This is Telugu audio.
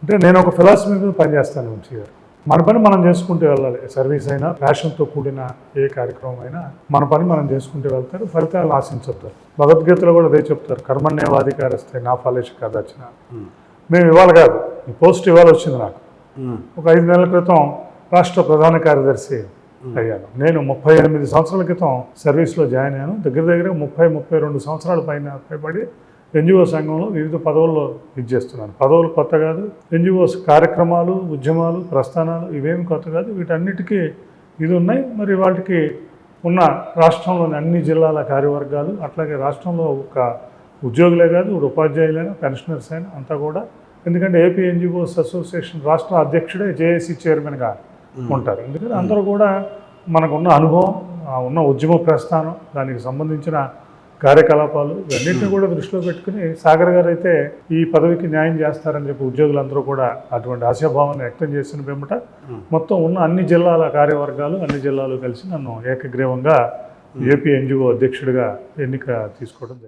అంటే నేను ఒక ఫిలాసఫీ మీద పనిచేస్తాను వంశీ గారు. మన పని మనం చేసుకుంటూ వెళ్ళాలి. సర్వీస్ అయినా, ప్యాషన్తో కూడిన ఏ కార్యక్రమం అయినా మన పని మనం చేసుకుంటూ వెళ్తారు, ఫలితాలు ఆశించొద్దు. భగవద్గీతలో కూడా అదే చెప్తారు, కర్మణ్యేవాధికారస్తే నా ఫలేషు కదాచన. మేము ఇవాళ కాదు, ఈ పోస్ట్ ఇవాళ వచ్చింది నాకు. ఒక 5 నెలల క్రితం రాష్ట్ర ప్రధాన కార్యదర్శి అయ్యాను. నేను 38 సంవత్సరాల క్రితం సర్వీస్లో జాయిన్ అయ్యాను. దగ్గర దగ్గర 30-32 సంవత్సరాల పైబడి ఎన్జిఓ సంఘంలో వివిధ పదవుల్లో చేస్తున్నాను. పదవులు కొత్త కాదు, ఎన్జిఓస్ కార్యక్రమాలు, ఉద్యమాలు, ప్రస్థానాలు ఇవేమి కొత్త కాదు. వీటన్నిటికీ ఇది ఉన్నాయి. మరి వాటికి ఉన్న రాష్ట్రంలోని అన్ని జిల్లాల కార్యవర్గాలు, అట్లాగే రాష్ట్రంలో ఒక ఉద్యోగులే కాదు, ఉపాధ్యాయులైనా, పెన్షనర్స్ అయినా అంతా కూడా. ఎందుకంటే ఏపీ ఎన్జిఓస్ అసోసియేషన్ రాష్ట్ర అధ్యక్షుడే జేఏసీ చైర్మన్గా ఉంటారు. ఎందుకంటే అందరూ కూడా మనకున్న అనుభవం, ఉన్న ఉద్యమ ప్రస్థానం, దానికి సంబంధించిన కార్యకలాపాలు ఇవన్నింటినీ కూడా దృష్టిలో పెట్టుకుని సాగర్ గారు అయితే ఈ పదవికి న్యాయం చేస్తారని చెప్పి ఉద్యోగులందరూ కూడా అటువంటి ఆశాభావాన్ని వ్యక్తం చేసిన పిమ్మట మొత్తం ఉన్న అన్ని జిల్లాల కార్యవర్గాలు, అన్ని జిల్లాలు కలిసి నన్ను ఏకగ్రీవంగా ఏపీ ఎన్జిఓ అధ్యక్షుడిగా ఎన్నిక తీసుకోవడం జరిగింది.